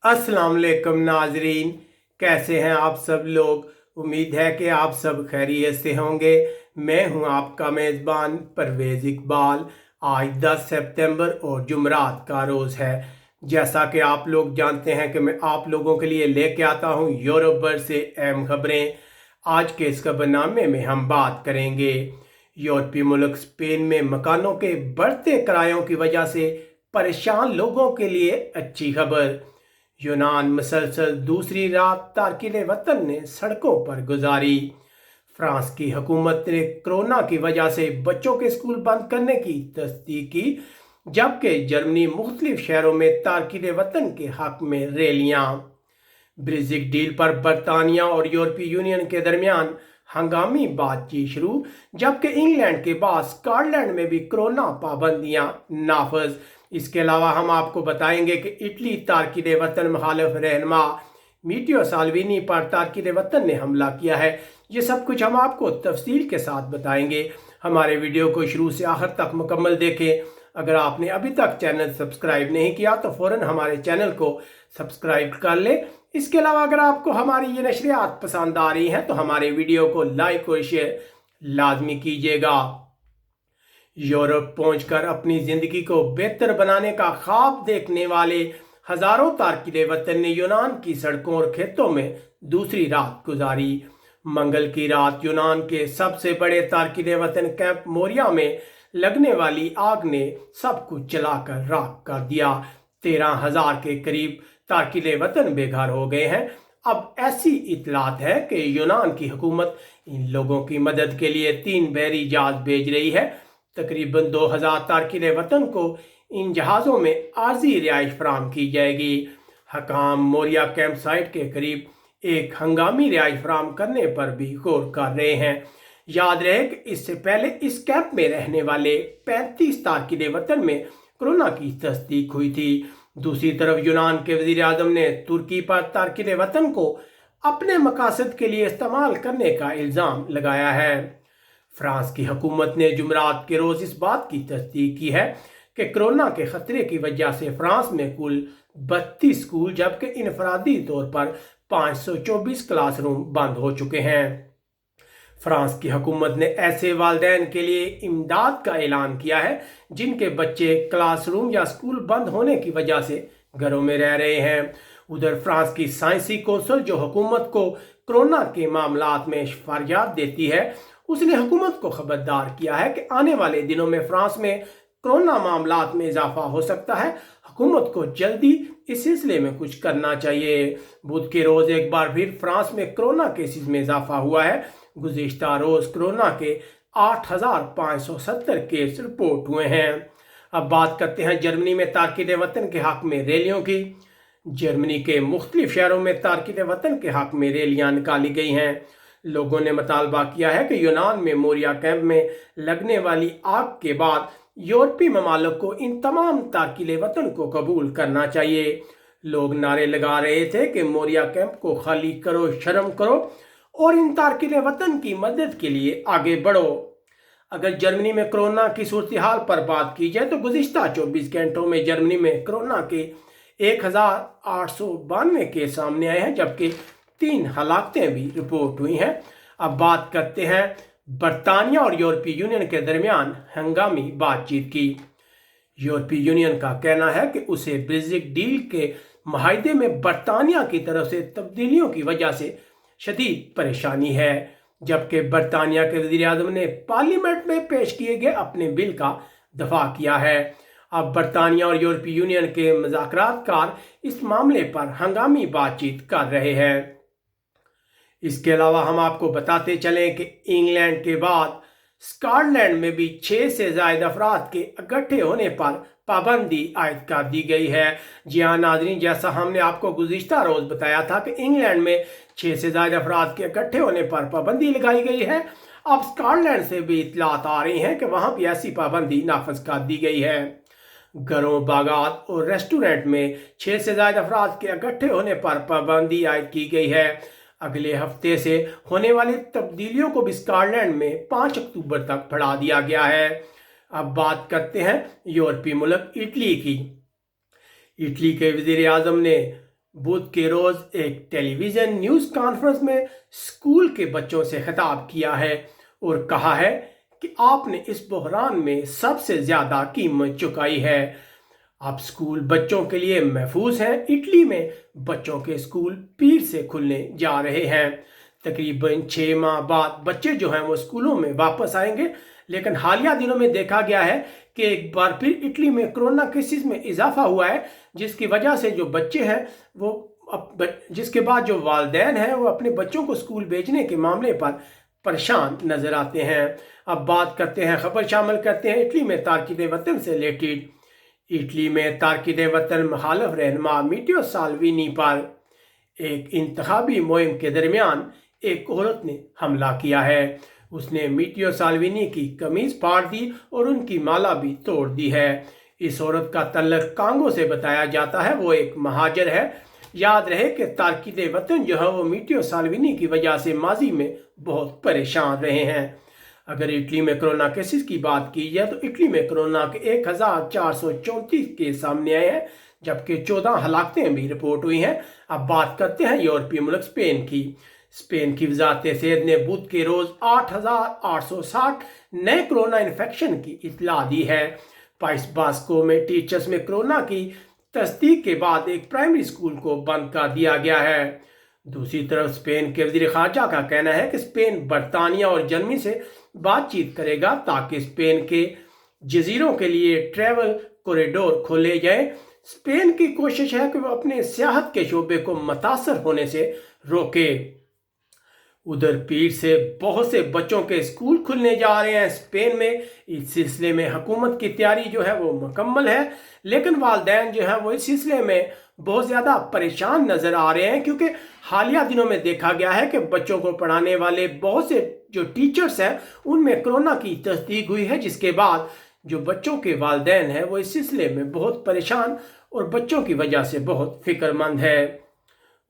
अस्सलाम वालेकुम नाजरीन, कैसे हैं आप सब लोग। उम्मीद है कि आप सब खैरियत से होंगे। मैं हूं आपका मेज़बान परवेज़ इकबाल। आज 10 सितंबर और जुमरात का रोज़ है। जैसा कि आप लोग जानते हैं कि मैं आप लोगों के लिए लेके आता हूं यूरोप भर से अहम खबरें। आज के इस खबरनामे में हम बात करेंगे यूरोपीय मुल्क स्पेन में मकानों के बढ़ते किरायों की वजह से परेशान लोगों के लिए अच्छी खबर। यूनान मुसलसल दूसरी रात तारकिन वतन ने सड़कों पर गुजारी। फ्रांस की हुकूमत ने कोरोना की वजह से बच्चों के स्कूल बंद करने की तस्दीक की, जबकि जर्मनी मुख्तलिफ शहरों में तारकिन वतन के हक में रैलियां। ब्रेग्जिट डील पर बरतानिया और यूरोपीय यूनियन के दरमियान हंगामी बातचीत शुरू, जबकि इंग्लैंड के बाद स्कॉटलैंड में भी कोरोना पाबंदियां नाफज। इसके अलावा हम आपको बताएंगे कि इटली तारकिन वतन मुखालिफ रहनुमा मीटियो साल्विनी पर तारकिन वतन ने हमला किया है। ये सब कुछ हम आपको तफसील के साथ बताएंगे। हमारे वीडियो को शुरू से आखिर तक मुकम्मल देखें। अगर आपने अभी तक चैनल सब्सक्राइब नहीं किया तो फ़ौरन हमारे चैनल को सब्सक्राइब कर लें। इसके अलावा अगर आपको हमारी ये नशरियात पसंद आ रही हैं तो हमारे वीडियो को लाइक और शेयर लाजमी कीजिएगा। यूरोप पहुंचकर अपनी ज़िंदगी को बेहतर बनाने का ख्वाब देखने वाले हज़ारों तारकिन वतन ने यूनान की सड़कों और खेतों में दूसरी रात गुजारी। मंगल की रात यूनान के सबसे बड़े तारकिन वतन कैंप मोरिया में लगने वाली आग ने सब कुछ जलाकर राख कर दिया। 13,000 के करीब तारकिन वतन बेघर हो गए हैं। अब ऐसी इतलात है कि यूनान की हुकूमत इन लोगों की मदद के लिए 3 बहरी जहाज भेज रही है। तकरीबन 2,000 तारकिन वतन को इन जहाज़ों में आर्जी रिहाइश फराहम की जाएगी। हकाम मोरिया कैंप साइट के करीब एक हंगामी रिहाइश फराहम करने पर भी गौर कर रहे हैं। याद रहे कि इससे पहले इस कैंप में रहने वाले 35 तारकिन वतन में कोरोना की तस्दीक हुई थी। दूसरी तरफ यूनान के वजीर आजम ने तुर्की पर तारकिन वतन को अपने मकासद के लिए इस्तेमाल करने का इल्ज़ाम लगाया है। फ्रांस की हुकूमत ने जुमरात के रोज़ इस बात की तस्दीक की है कि कोरोना के खतरे की वजह से फ्रांस में कुल 32 स्कूल जबकि इनफरादी तौर पर 524 क्लासरूम बंद हो चुके हैं। फ्रांस की हुकूमत ने ऐसे वालिदैन के लिए इमदाद का ऐलान किया है जिनके बच्चे क्लासरूम या स्कूल बंद होने की वजह से घरों में रह रहे हैं। उधर फ्रांस की साइंसी कौंसिल जो हुकूमत को कोरोना के मामलात में फरियाद देती है, उसने हुकूमत को खबरदार किया है कि आने वाले दिनों में फ्रांस में कोरोना मामलात में इजाफा हो सकता है। हुकूमत को जल्दी इस सिलसिले में कुछ करना चाहिए। बुध के रोज़ एक बार फिर फ्रांस में कोरोना केसेस में इजाफा हुआ है। गुज़िश्ता रोज़ कोरोना के 8,570 केस रिपोर्ट हुए हैं। अब बात करते हैं जर्मनी में तारकिन वतन के हक में रैलियों की। जर्मनी के मुख्तलिफ शहरों में तारकिन वतन के हक में रैलियां निकाली गई हैं। लोगों ने मुतालबा किया है कि यूनान में मोरिया कैंप में लगने वाली आग के बाद यूरोपीय ममालिक को इन तमाम तारकिन वतन को कबूल करना चाहिए। लोग नारे लगा रहे थे कि मोरिया कैंप को खाली करो, शर्म करो और इन तारकिन वतन की मदद के लिए आगे बढ़ो। अगर जर्मनी में कोरोना की सूरत हाल पर बात की जाए तो गुज़िश्ता 24 घंटों में जर्मनी में कोरोना के 1,892 केस सामने आए हैं, जबकि 3 हलाकतें भी रिपोर्ट हुई हैं। अब बात करते हैं बरतानिया और यूरोपीय यूनियन के दरमियान हंगामी बातचीत की। यूरोपीय यूनियन का कहना है कि उसे ब्रेग्जिट डील के माहदे में बरतानिया की तरफ से तब्दीलियों की वजह से शदीद परेशानी है, जबकि बरतानिया के वज़ीर आज़म ने पार्लियामेंट में पेश किए गए अपने बिल का दफा किया है। अब बरतानिया और यूरोपीय यूनियन के मुज़ाकरातकार इस मामले पर हंगामी बातचीत कर रहे हैं। इसके अलावा हम आपको बताते चलें कि इंग्लैंड के बाद स्कॉटलैंड में भी 6 से ज़्यादा अफराद के इकट्ठे होने पर पाबंदी आयद कर दी गई है। जी हाँ नाज़रीन, जैसा हमने आपको गुज़िश्ता रोज़ बताया था कि इंग्लैंड में 6 से ज़्यादा अफराद के इकट्ठे होने पर पाबंदी लगाई गई है। अब स्कॉटलैंड से भी इतलात आ रही हैं कि वहाँ भी ऐसी पाबंदी नाफज कर दी गई है। घरों, बागात और रेस्टोरेंट में 6 से ज़्यादा अफराद के इकट्ठे होने पर पाबंदी आयद की गई है। अगले हफ्ते से होने वाली तब्दीलियों को भी स्कॉटलैंड में 5 अक्टूबर तक बढ़ा दिया गया है। अब बात करते हैं यूरोपीय मुल्क इटली की। इटली के वज़ीर आज़म ने बुध के रोज एक टेलीविजन न्यूज़ कॉन्फ्रेंस में स्कूल के बच्चों से खिताब किया है और कहा है कि आपने इस बहरान में सबसे ज़्यादा कीमत चुकाई है। अब स्कूल बच्चों के लिए महफूज हैं। इटली में बच्चों के स्कूल पीर से खुलने जा रहे हैं। तकरीबन 6 माह बाद बच्चे जो हैं वो स्कूलों में वापस आएंगे, लेकिन हालिया दिनों में देखा गया है कि एक बार फिर इटली में कोरोना केसेस में इजाफा हुआ है, जिसकी वजह से जो बच्चे हैं वो जिसके बाद जो वालिदैन हैं वो अपने बच्चों को स्कूल भेजने के मामले पर परेशान नजर आते हैं। अब बात करते हैं, खबर शामिल करते हैं इटली में तारकीन वतन से रिलेटेड। इटली में तारकीन वतन मुखालिफ रहनुमा मैटेओ साल्विनी पर एक इंतखाबी मुहिम के दरमियान एक औरत ने हमला किया है। उसने मैटेओ साल्विनी की कमीज फाड़ दी और उनकी माला भी तोड़ दी है। इस औरत का तल्लक कांगो से बताया जाता है। वो एक महाजर है। याद रहे कि तारकीन वतन जो है वो मैटेओ साल्विनी की वजह से माजी में बहुत परेशान रहे हैं। अगर इटली में कोरोना केसेस की बात की जाए तो इटली में कोरोना के 1434 केस सामने आए हैं, जबकि 14 हलाकतें भी रिपोर्ट हुई हैं। अब बात करते हैं यूरोपीय मुल्क स्पेन की। स्पेन की वजारत सेहत ने बुध के रोज 8,860 नए कोरोना इन्फेक्शन की इत्तला दी है। पाइस बास्को में टीचर्स में कोरोना की तस्दीक के बाद एक प्राइमरी स्कूल को बंद कर दिया गया है। दूसरी तरफ स्पेन के वज़ीर ख़ारजा का कहना है कि स्पेन बरतानिया और जर्मनी से बातचीत करेगा ताकि स्पेन के जजीरों के लिए ट्रैवल कॉरिडोर खोले जाए। स्पेन की कोशिश है कि वो अपने सियाहत के शोबे को मुतासर होने से रोके। उधर पीर से बहुत से बच्चों के स्कूल खुलने जा रहे हैं स्पेन में। इस सिलसिले में हुकूमत की तैयारी जो है वो मुकम्मल है, लेकिन वालिदैन जो है वो इस सिलसिले में बहुत ज़्यादा परेशान नज़र आ रहे हैं, क्योंकि हालिया दिनों में देखा गया है कि बच्चों को पढ़ाने वाले बहुत से जो टीचर्स हैं उनमें कोरोना की तस्दीक हुई है, जिसके बाद जो बच्चों के वालिदैन हैं वो इस सिलसिले में बहुत परेशान और बच्चों की वजह से बहुत फिक्रमंद है।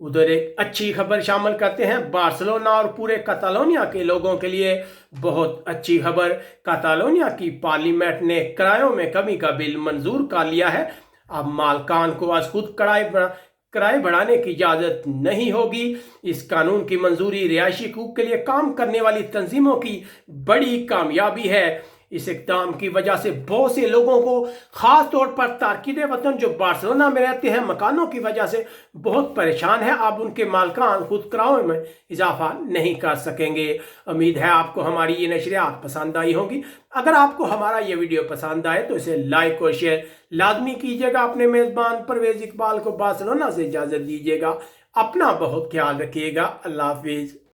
उधर एक अच्छी खबर शामिल करते हैं। बार्सिलोना और पूरे कैटालोनिया के लोगों के लिए बहुत अच्छी खबर। कैटालोनिया की पार्लियामेंट ने किरायों में कमी का बिल मंजूर कर लिया है। अब मालकान को आज खुद किराए बढ़ाने की इजाज़त नहीं होगी। इस कानून की मंजूरी रिहायशी हकूक़ के लिए काम करने वाली तंजीमों की बड़ी कामयाबी है। इस इक़दाम की वजह से बहुत से लोगों को, ख़ास तौर पर तारकीन वतन जो बार्सिलोना में रहते हैं, मकानों की वजह से बहुत परेशान है। अब उनके मालकान खुद किरायों में इजाफा नहीं कर सकेंगे। उम्मीद है आपको हमारी ये नशरियात पसंद आई होंगी। अगर आपको हमारा ये वीडियो पसंद आए तो इसे लाइक और शेयर लाजमी कीजिएगा। अपने मेज़बान परवेज़ इकबाल को बार्सिलोना से इजाज़त दीजिएगा। अपना बहुत ख्याल रखिएगा। अल्लाह हाफिज़।